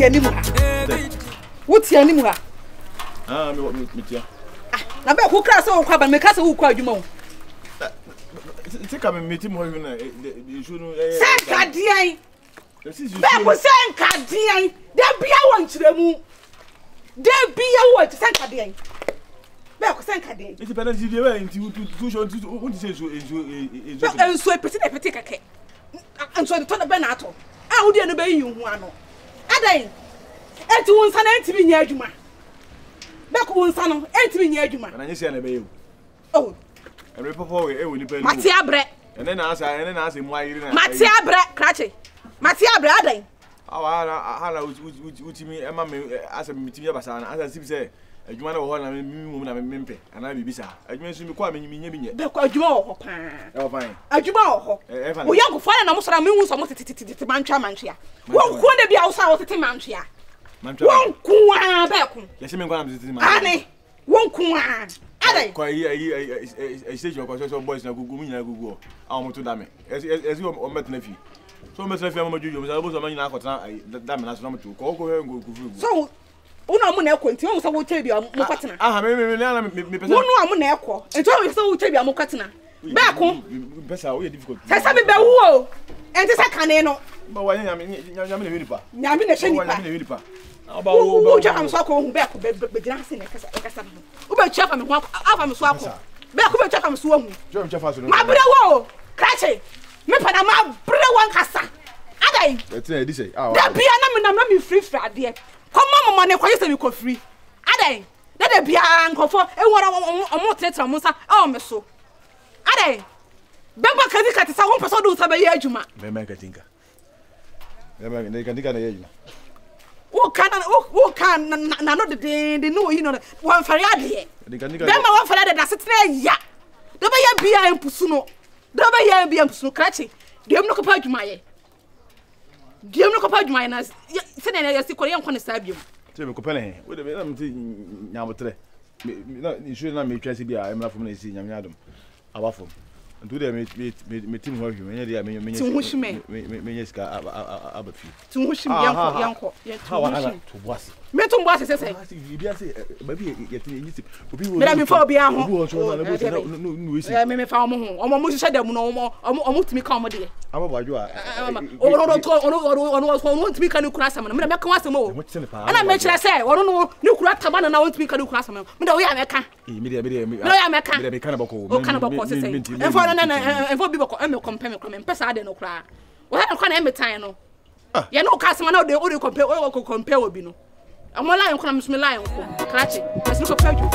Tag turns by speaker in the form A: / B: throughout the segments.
A: tie ni mu ha wo tie ni mu ha
B: me tia
A: na be ko kra se wo kwa ba me ka se wo kwa adwuma wo
B: Sika me meti mo hwe na isu no
A: Senka dian be ko senka dian de bia wo nkyeremu de bia wo senka dian be ko senka dian
B: iti pena di we nti tu show nti wo di se
A: enso epeti na epeti keke enso de to na be na ato a wo de no be yi hu ano adan enti wo nsa na enti bi nya adwuma be ko wo nsa no enti bi nya adwuma
B: na nyese na be yi
A: oh
B: ere popo we e wo ni pe
A: mati abre
B: ene na asa mu ayiri na
A: mati abre krache mati abre adan
B: hala utimi ema me asa mitimi abasa na asa sibi se adwuma na wo ho na mimi na mempe ana Bisa adwuma su mi kwa menye binye
A: be kwa adwuma wo ho pa
B: e fine
A: adwuma wo ho wo yango fa na mo sora me hu so mo tete mantwa manhwea wo ko de bia wo sa wo tete manhwea wo ko a be ko
B: yesi me kwa na tete manhwea
A: ani wo ko a adai
B: kwa yi stage ko so boys na gugu nyina gugu a mo to dame esi o metna fi so metna fi am majuju so bo so manyina akotana dame na so na mo to ko he ngo gugu
A: so uno amu na ekọ nti o so wo chebi am mo kwatena
B: aha me na me pesa
A: uno amu na ekọ nti o so wo chebi am mo kwatena be ko
B: pesa o ye difficult
A: sa be wo enti sa kane no
B: ba wa nyame na hwenipa
A: nyame na hwenipa
B: nyame na hwenipa
A: aba wo ja am so ko hu be ko be gina se na kasa no wo be chefa me ho afa me so akọ be ko be chefa me so hu
B: jo me chefa so no
A: ma bre wo krache me pa na ma bre won kasa adai
B: etina edi sei ah
A: da bia na me free ade Come on, kwa yesa mi ko free. Adai, da bia nkofo e wora omo tetra mo sa e o me so. Adai. Bemba kazi kati sa won peso do sa be ye adwuma.
B: Bemba katinka. Bemba ne katinka na ye adwuma.
A: Wo kan na no de no yi no wan fare ade. Bemba wan fare ade da setre ya. Da be ye bia empusu no. Da be ye bia empusu krachi. Dem no ko pa adwuma ye. Diam no ko pa adwuma na se na ya si kore yankwa ne sabiam
B: se me ko pele we de na mti nyabotre na isu na me twase bia emra fom na si nyame adom abafom ntu de me tim ho hwe me de me ska abafi
A: tim ho hwim yanko
B: ha wa ala to boas
A: me to boas se
B: bia se ba bi yetini nyisi obi wo
A: me fa obi an ho
B: obi wo so na no we si
A: me fa omo ho omo mo hye dem no omo timi ka omo de
B: amabo adwo
A: ono timi ka ne kura asam no me ka wasam o ana me kire se ono ne kura taba na ono timi ka ne kura asam no me de wo ya me ka
B: me de
A: me ya me ka
B: me kana bako
A: o kana bako se enfo na enfo bi bako me compare me pesa ade no kura wo ha kwa na me tan no ye no ka asam na o de compare obi no amo la yanko na me la yanko krache asi ko paju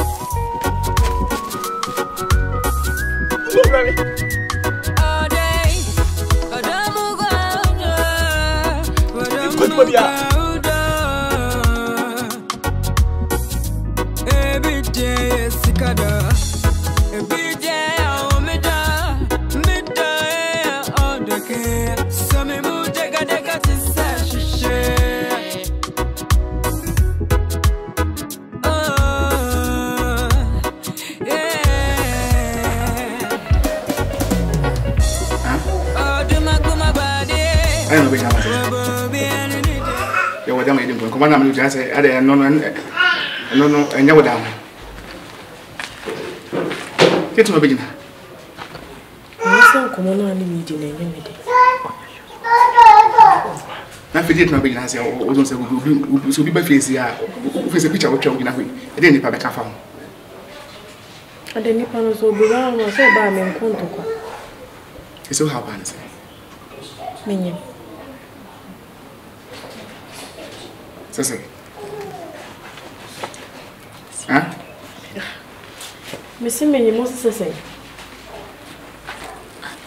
C: every day SIKA every day on the care so me mu dega tisashe
D: I know we have you were damn it. Come on, I'm just say, I don't know, and you were down. Get to a beginner.
E: Come on, I'm meeting.
D: If you did not begin, I say, oh, don't say, we'll be by face here. Face a picture of children. I didn't have a car phone.
E: And then you can also be around and say, by me and Conto.
D: It's so hard, I say.
E: Minion.
D: Say. Huh?
E: Miss Minion must say.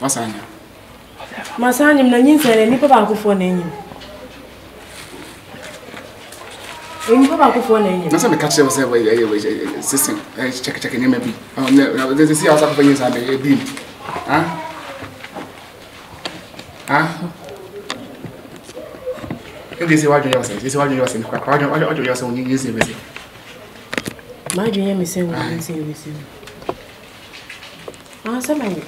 D: What's on you?
E: My son, you're not in any papa for name. When you papa for name,
D: not some catch yourself away, system, checking him maybe. Oh, no, there's a sea outside for years. I'm a beam. Huh? This is what you are saying. This is what you are saying. What you are saying, you use it.
E: My dream is saying, I say, with you. Ah, somebody.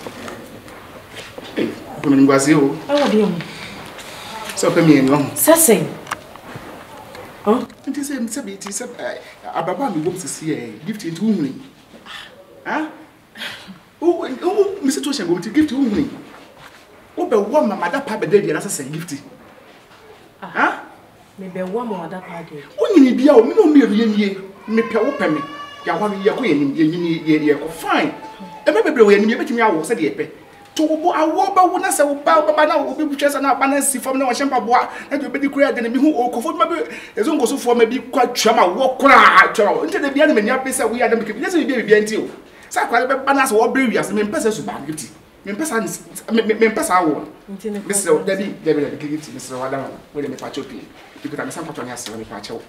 D: When was you?
E: Oh, dear.
D: So, for me, no.
E: Sassing.
D: Oh, it is Ababa me wants to see Gifty into Uni. Ah? Oh, Mr. Toshan going to give to Uni. Oh, but one mother papa daddy and I say Gifty. Ah?
E: Maybe one more that party.
D: Oh, you need be out, no mere ye, me pay open me. Yawan, your queen, ye fine. A baby, when you met me, I was a dear. To I walk by one as I will bow by now, will be just an abundance from no chamber, and you be declared enemy who or comfort my as long as for maybe quite chama walk cry into the enemy. Yapisa, we are the yes, we be until. Sakwa banas or brilliant, men persons who ban Gifty. Men persons, men pass our Mr. Debbie, Mr. Adam, where they patch up because I'm some patron has a patch out.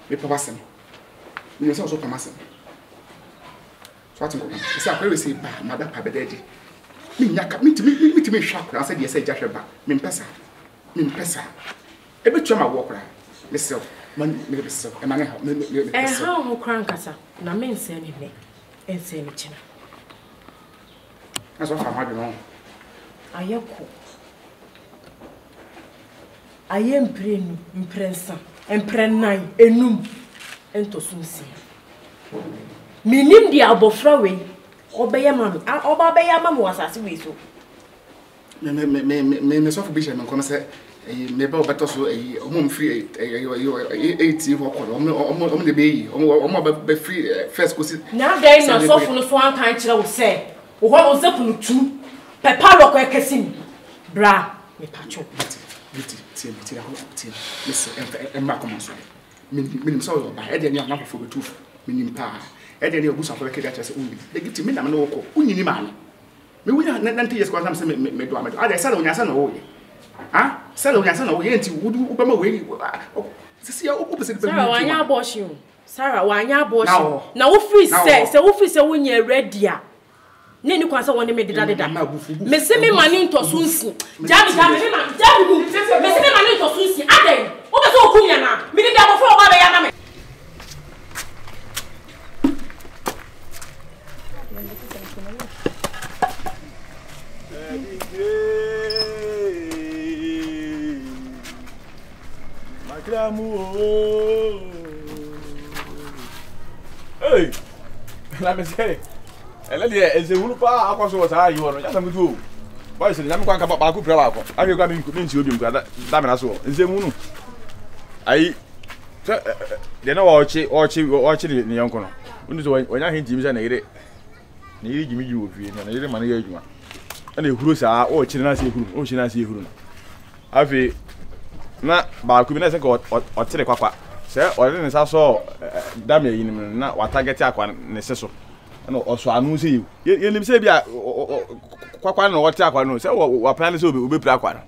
D: We pass him. We also pass him. So I very say, Mother Pabedadi. Me to me shock. I said, yes, I just about me pesa. Every time I walk around, myself, money, myself, and my
E: how crankasa, na men say anything, and say anything.
D: That's what I'm having on.
E: I am cool. I am brain, imprensa, and prenai, enum, and to soon see. Minim the abofrawe. Obey mammy, obey your mamma was as we so.
D: Me so for Bishop and come say, maybe better so a home free 80 walk on the bay, on my free first goes.
E: Now there is no soft one kind will say, what was up to two? Papa rock like a sim. Bra, me patcho. Mr. and Malcolm. Meaning so by Eddie and Number for the tooth, meaning pa. Ede ne obusa for kede achese unbi de Gifty me na me no ko unyini ma no me wunya na years kwa sam se me do amedo ade sala onya sa na wo ye ha sala onya sa na wo ye nti wudu ubama we sisi ya opposite be Sarah wanya abortion Sarah wanya abortion na wo free say wunya ready a ne ni kwa sa woni me deda me se me mani nto so nsi jabi me se me mani nto so nsi ade wo be so okunya na me de abofo oba be ya na me
B: Hey, let me say, is a wood pa across what I you are just a good. Why is it? I'm going to come back to Bravo. I will come in to you, damn as well. Is a moon. I they know watching in the uncle. When I hit James and I need give me you and I didn't manage you. And the crews are all Chinasi who, oh, Chinasi who. I feel. Na ba ku bi na se ko o tire kwakwa se o le nsa so dam yin na wa target akwa ne se so na o so anu se ye lim se bia kwakwa na o tire akwa no se wa plan se obe pra akwa no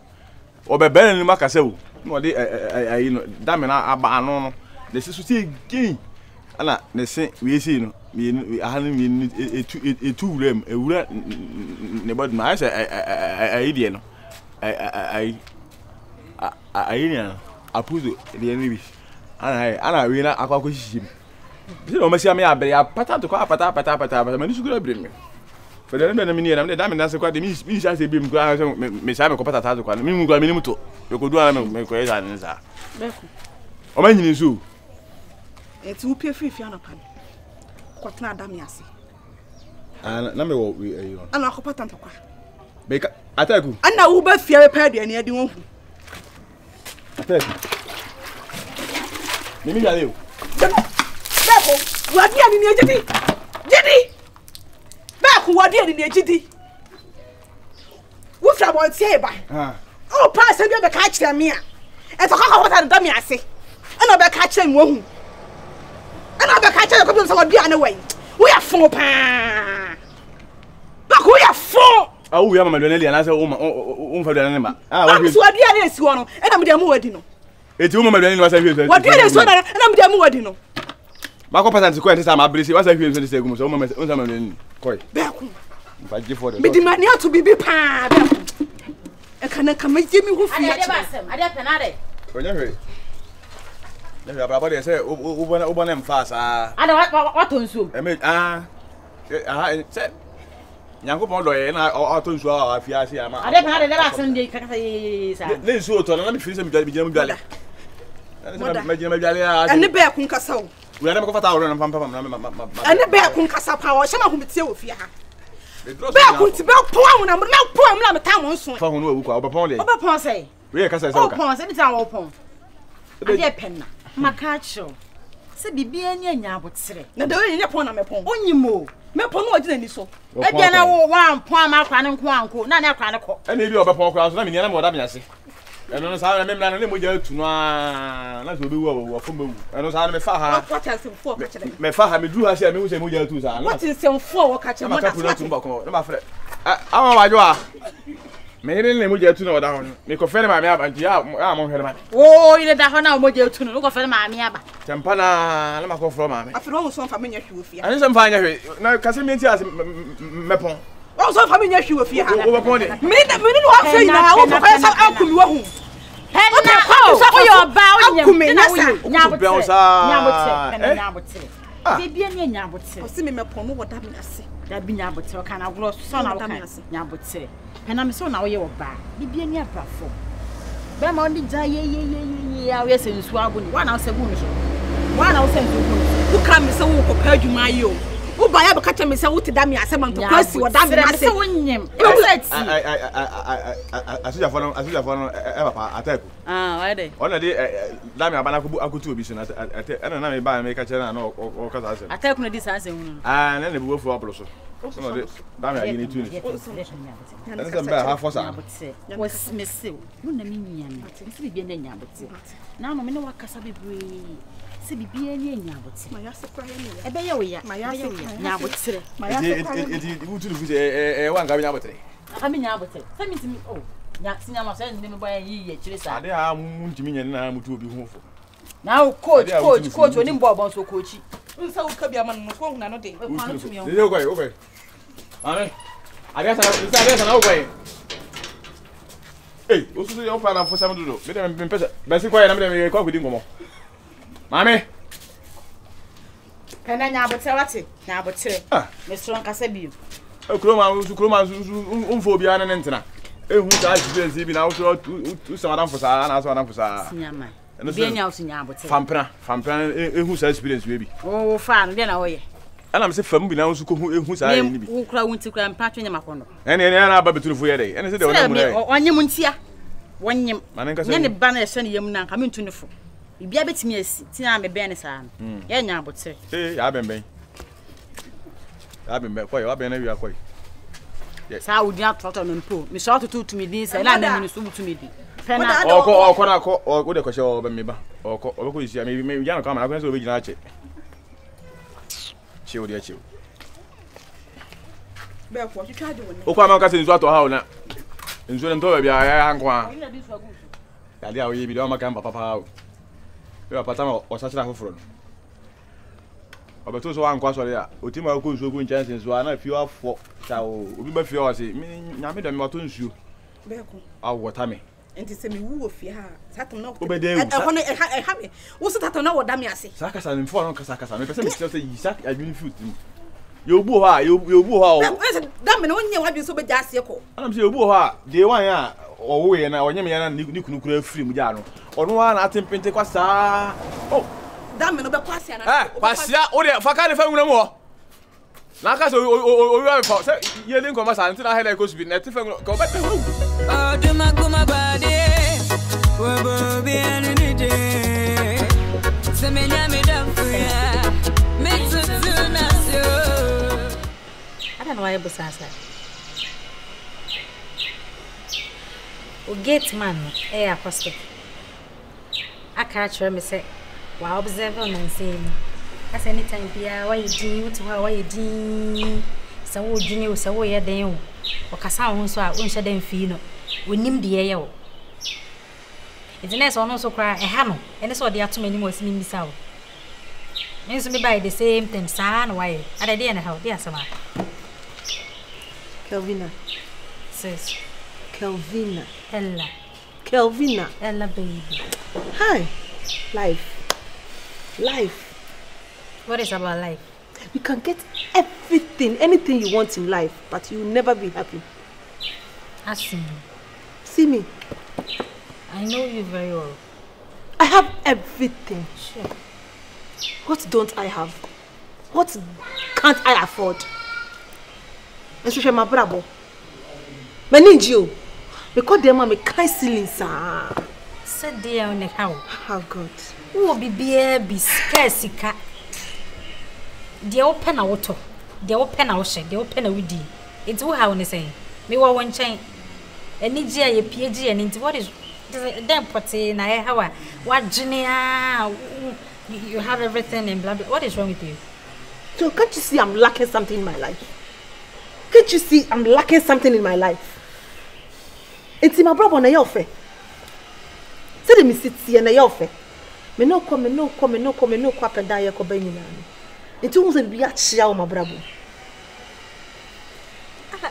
B: o be ben ni maka se o no de ayi no dam na aba anu no ne se so ti gin ana ne se we se no me ahanu me etu wura ewura ne bod ma se ayi de no ayinya apuzo de enribi ana we na akwakwo shishim bi no masi am ya bere ya pata to kwa pata mani sugura bere me fere na mi ni na me da me na se kwa de mi sha se bi mi kwa me sha me ko pata to kwa mi mu kwa mi ni muto yo ko duana me ko esa nza beku o ma nyini su
A: eti upie fifi ana pan ko tna adam yase
B: na me wo ayo
A: ana ko pata to kwa
B: beka ataku
A: ana wo ba fie pa de ne adi won hu
B: Mimi yale o.
A: Beko, wadi ani ni ejidi. Jidi. Beko wadi ani ni ejidi. Wo fra bo tie ba. O pa se bi be ka kire me a. E to kaka wota da me ase. Ana be ka kire me wo hu. Ana be ka kire ko bi so wadi ani wai. Wo ya fon pa. Beko wo ya fon.
B: Awu ya mama doneli ana se o mfa doneli ma.
A: Wa bi so wadi ani esi wo no. E na me de mu wadi no.
B: Eti mama doneli wa sa hwe.
A: Wadi ani esi wo na me de mu wadi no.
B: Ba ko patanti ko enti ma brisi wa sa hwe so de segum so mama on sa mama doneli. Koi.
A: Beko.
B: Ba gi for de.
A: Me di mani atu bibi pa. Beko. E kana kama jemi hu fi.
E: Adeapena de.
B: Onya hwe. Na hwe ababa de se o bona mfa sa.
E: Ada wa to nsuo.
B: Se nyango bon doye na auto nsu a afia se ama
E: Adeapena de ba sem de kaka sa
B: le nsu to na me firi se mi dwale
A: ene be kun kasa o
B: we na me ko fata wo na pam
A: ene be kun kasa pa wo hye ma ko metie wo fie ha be kun ti be pon na me ta mo nso
B: fa ho no awu kwa obepon le
A: obepon sei
B: we kasa sei ka
A: obepon sei bitan wo pon Adeapena makacho se bibia ni anya abotere na de we nya pon na me pon onyimo me pon no ogina ni so e bia na wo wan pon ama akwa ne nko anko na ne akwa ne ko
B: ene bi obepon kwa so na me ni na me oda me ase eno no sa na me mla na le mo ja tu no na so be wo fo mewu eno sa na me fa ha me fa ha me du ha se me hu se mo ja tu sa
A: what is sem fo wo ka che mo
B: na ka tu ba ko na ba fre ama wa jo a me ni le mo ja tu na oda ho me ko fere ma me aba ntia mo hwere ma
A: o ile da ho na mo ja tu no ko fere ma me aba
B: tempa na ma ko fro ma me
A: afro ho so fa me nya hwe ofia
B: ani se mfa nya hwe na ka se me ntia me pon
A: o so fa me nya hwe ofia ha
B: o ba pon de
A: me ni no afre na o fa sa akumi wa hu
F: Henna ko so your ba onyam na wo nyabote bibia ni nyabote
A: o se me pon no woda me ase
F: da bi nyabote o kana glo so na wo kan nyabote henna me so na wo ye wo ba bibia ni abrafo be ma ndi ja ye ya we se nsu agoni wa na wo se bu ni so wa na wo se nsu bu
A: ku kam se wo ko pa adwuma yi o wo ba ya be ka che me se wo te da me ase man to kwasi wo da me ase
F: se wonyem
B: asuja fo no e papa ataku
F: why dey
B: ona de da me abana ko akutu obi so na ena na me ba me ka che na o ka sa ase
F: ataku na di sa ase hunu
B: na na bu wo apolo so no de da me ayi ni tu ni ena se ba ha force
F: was missile no na me nyan se bibia na nyabote na no me ne wakasa bebre se bibia ni nyabote
A: ma ya se kwa ye ni
F: ebe ye wo ya ma ya se nyabote
A: ma ya se kwa
B: eti wutu du fuse wa nga bi nyabote
F: ami nyabote se mi timi o nya sinya ma se ndi me boy yi ye kire sa
B: ade ha mu ntimi nyen na mutu obi hu fo
F: na o coach oni mbo bon so coach
A: nsa wo ka bia man no ko na no de
B: ko ntumi o de ko ame ade sa na o ko o su yo pa na fo sam dudo me de me pesa ba si ko ya na me de ko gudi ngomo mami
F: kana nyabote wate nyabote me so nka sa biu
B: kroma unfo bia na ntina ehu ta experience bi na wo so tu sama fo sa na so na fo sa
F: nyama bi nya wo nyabote
B: fampra ehu sa experience we bi
F: o fa no de na wo ye
B: ana me se fam bi na wo so ko ehu sa ni bi
F: wo kura wunti kura mpatwe nya makondo
B: ene na ba beturu ye de ene se de wona mu de
F: onyem ntia wonyem
B: nya
F: ne ba na ye ne yam na nka me ntuni fo bibia betimi asi tina me be ne sa ye nya abotere
B: ya bemben ko ya ben na wi akoy
F: sa udi atoto no mpo me so to me din sa na na me so to me din
B: pena o de ko she o be me ba o ko isi me ya na ka ma na ko se o be gina ache che o de ache
A: be ko twitwa de woni
B: o ko ma ka se nzu ato ha o na nzu nto ba bia ya nkwa ya dia o ye bi do ma ka papa ha o yo patama o sa chira foforo no obeto so wan kwa so ya otima ko nsuo ko nchance nsuo na fio afọ cha o obi ba fio ase nyame do me wato nsuo
A: be ko
B: awota me
A: enti se me wu ofie ha satam na
B: obede
A: e hono e ha me wo so tatam na wo da me ase
B: saka sa nfo no kasa me pese me tell say yisak adwini foot yo bu ha yo bu ha o
A: da me no nya wadwe so be ja ase ko
B: anam se yo bu ha de wan a owo ye na onye me ya na ni kunukura afiri mu ja no ono wa na atempente kwa saa oh
A: da me no be kwasia na
B: kwasia o de fa ka de fa nwuna mu ho na ka so o wi fa se ye lin ko ma sa ntina hele ko subi na te fa nwuna ko ba te hu
C: oh de ma ko ma ba de wo bo bi anu ni de se me nya me da fu ya me to na so
F: I don't know why you say o gate man apostle aka try me say wa observe on say as anytime bia why you do to why you do so wo dwene so wo ye den o kasa ho so a wo nhye den fi no onim de ye wo itine so no so kra ha no ene so de atom ani mo asimi mbisa wo me so me buy the same thing sa no why ada de na how de asama
A: Kelvyn
F: sis
A: Kelvyn
F: Ella baby
A: hi life
F: what is about life
A: you can get anything you want in life but you will never be happy
F: I see
A: me
F: I know you very well
A: I have everything.
F: Sure.
A: What don't I have? What can't I afford? Especially my bravo. I need you. Because them are my kind ceilings.
F: Said they on the how.
A: How good.
F: Who will be scarce SIKA. They open a water. They open a ocean. They open a weedy. It's who how they say. Me wa one chain. And need a PhD and into what is them potty na how what junior you have everything and blah blah. What is wrong with you?
A: So can't you see I'm lacking something in my life? Can't you see I'm lacking something in my life? It's my brother na yofe. Say me sit here na yofe. Me no come up and down here ko be nyina. Nti wo se bia chia wo my brother.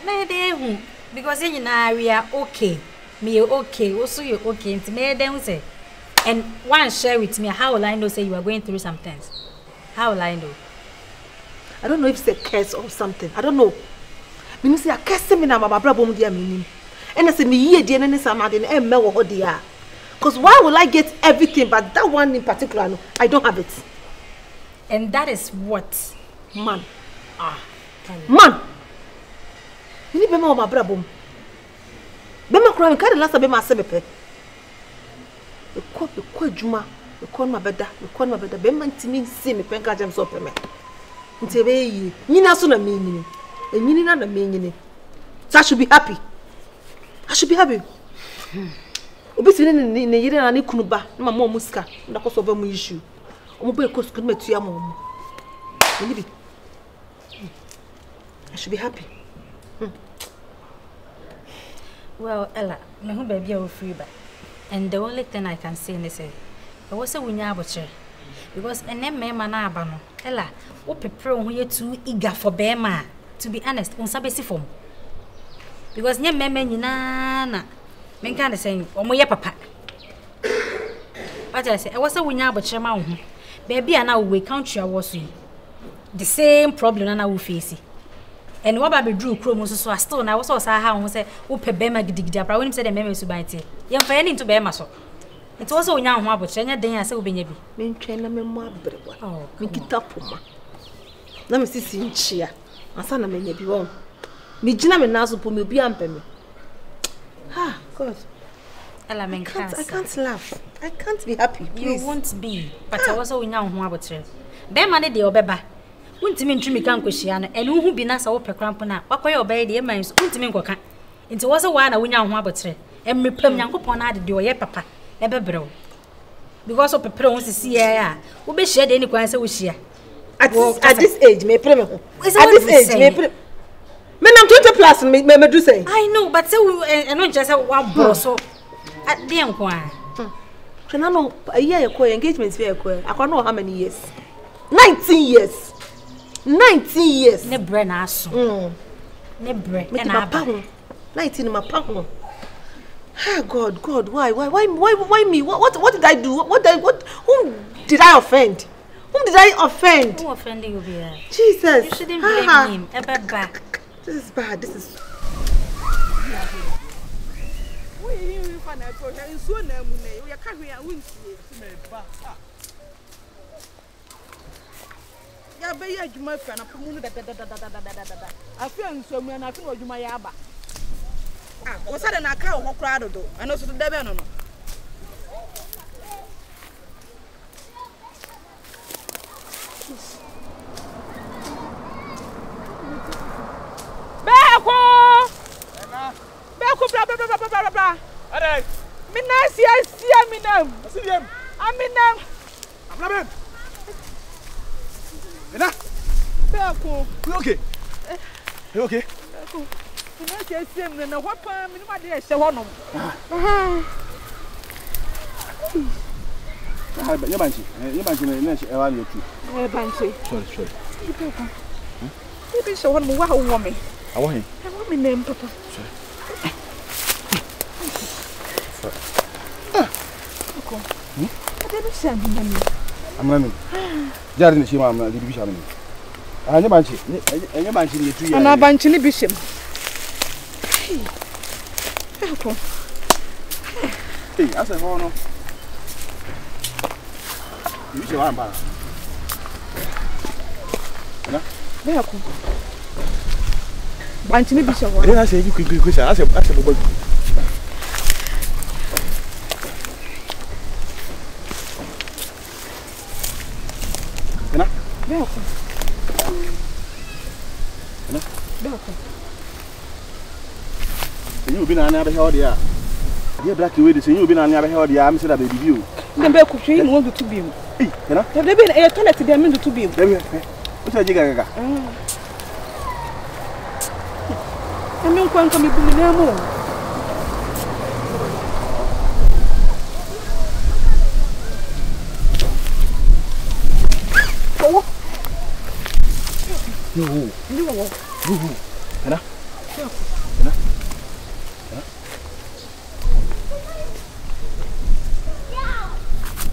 F: Na dey hu because nyina we are okay. Me okay, also you okay. Nti me dey hu say and one share with me how will I know say you are going through some things? How will I know?
A: I don't know if it's a curse or something. I don't know. Me say I curse me na my brother dia me. And I say me ye dia na sama de na me wo ho dia. Cuz why will I get everything but that one in particular no, I don't have it.
F: And that is what
A: man. Man. You need be my brother. Be my cry can last be my sebepe. E ko adwuma, e ko ma beda, be man timi see me penka jam so peme. Nti be yi, nyina so na me nyini. Enyini na me nyini. So I should be happy. I should be happy. Obi sini ne yire na ne kunu ba, na mama omuska, nda ko so ba mu issue. Omo be ko sukuru metua mo. Eni bi. I should be happy.
F: Well, Ella, me hu baby I will free back. And the only thing I can say is say, I was a winya abotre. Because ene me na aba no. Ella, wo pepre ho ye too eager for bema. To be honest, on sabesi form. Because nye me nyina na me kan say omo ye papa. What I say, I was a winya abotre ma ho. Baby na we country I was you. The same problem na we face. And what about drew chrome so I still now was also how say wo pe bema gidigidi abra when him say the meme subanti ye mfa ye into bema so it was so nya ho aboche nya den ase obenya bi
A: me ntwen na me mo abrewa me kita poma na me sisi nchia asa na menya bi won me gina me naso po me bi ampeme ah god
F: Ella men
A: I can't laugh. I can't be happy. Please.
F: You won't be but I was so nya ho aboche bema ne de obeba untimi ntumi kan kwehia no ene hu bi na sa wo pekrampo na wakoye obaye de man so untimi nkoka nti wo se wa na wonya ho abotre emrepam nyankopon na ade de oye papa ebebrew because of pepre won sisi ya wo be hia de ni kwan se wo hia
A: at this age me pray me ho at this age me pray me nam 20 plus me do say
F: I know but say eno nche say wa bro so de enko a
A: Shana no a year ko engagement fe ko akwa no how many years 19 years 19 years.
F: Ne bre na aso. Ne bre na aba.
A: 19 ma pa ho. Ah God, why me? What did I do? Whom did I offend? Who offended you be? Jesus.
F: You shouldn't blame him. Ebeba.
A: This is bad. This is
G: ya be ya adwuma fa na pomu da afia nsuamu na afia adwuma ya aba wo sa de na aka wo kora dodo ana so da be no beko bla ade minam aminam
B: Abraham. Ena.
G: Beko.
B: You okay? You okay?
G: Beko. Ina ke siem na what pa me ma de e hye honom.
B: You banchi na she ewa you too.
G: Banchi.
B: Sorry.
G: Beko. You be so honom wa wo me.
B: I want him.
G: I want me name papa.
B: Sorry.
G: Beko. I didn't send him.
B: I'm running. Jari ni shima amna dibi shama ni. Anya banchi ni 2 years.
G: Ana banchi ni bishim. Beko.
B: Hey, asa ho no. You say one bar. Na?
A: Be ko. Banti ni bi se wo.
B: Then I say you quick I say bobo. Na?
A: Be ko.
B: Na?
A: Be ko.
B: You be na na be here there. Yeah, black way say you be na na be here there. I'm say that baby view.
A: Dem be ko hwe no do to bi mu.
B: Eh, na?
A: Dem be na toilet dem me do to bi mu.
B: Dem. What's that jiga?
A: Emi nkwan ka mi bu mi na mo. Oh.
B: No.
A: No.
B: Ana?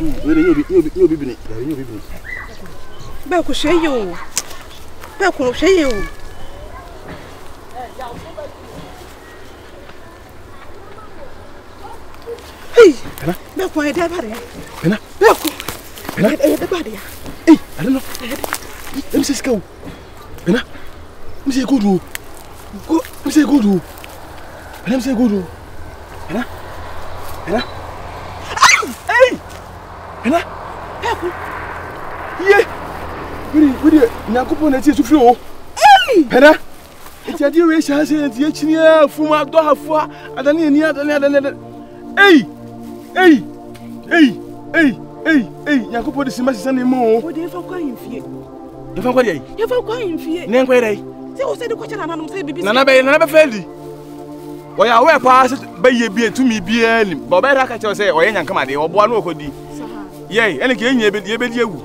B: You be.
A: Be ko hwe yo. Be ko hwe yo. Hey, be ko e de ba de.
B: Pena?
A: Be ko. Pena? E de ba de.
B: Hey, I don't know. Let me say go. Pena? Let me say go do. Go. Let me say go do. Let me say go do. Pena? Pena? Hey! Pena?
A: Be ko.
B: Yeah. We nyakopo na tie sufri o.
A: Hey!
B: Pena? Eti ade we sha se enti akini afuma do hafo adane ani adane. Hey! Hey! Nyakopo de sima sisa ne mo.
A: O de fa kwa yimfie.
B: E fa kwa dey?
A: E fa kwa yimfie.
B: Ne nkwa dey?
A: Se o se de ko cha nananom se bibi.
B: Nana be feldi. O ya we pa se be ye bi etumi bi ani. Ba be ra ka che se o ye nyankama de oboa no okodi. Yey, ene ke enye be di ewu.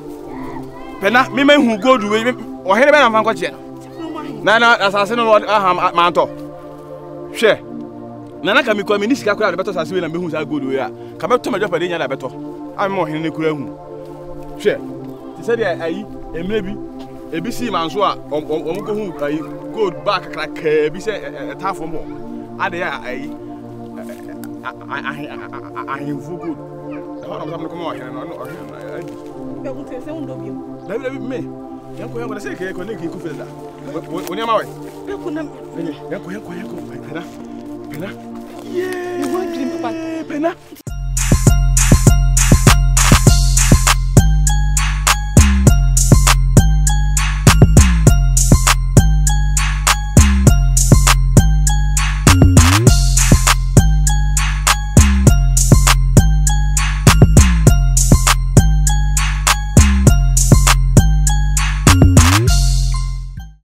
B: Pena me hu gold we o here be na fa nkwa che no. Na asase no aha manto. Hwe. Nana ka mi kwa mi ni sika kura de beto asase we na me hu sa gold we a. Ka beto ma jopa de nya da beto. Am mo hene ne kura hu. Hwe. Ti se de ayi emre bi ebi si manso a omo ko hu ayi gold back kraka bi se tafo mo. Ade ya ayi ahemfo gold. I'm going to come out here.
A: I'm going to say,
B: let me. You're going to say, you're going to go for that. When you're married, you're going to go. Pena. Yeah. You want to drink, Papa? Pena.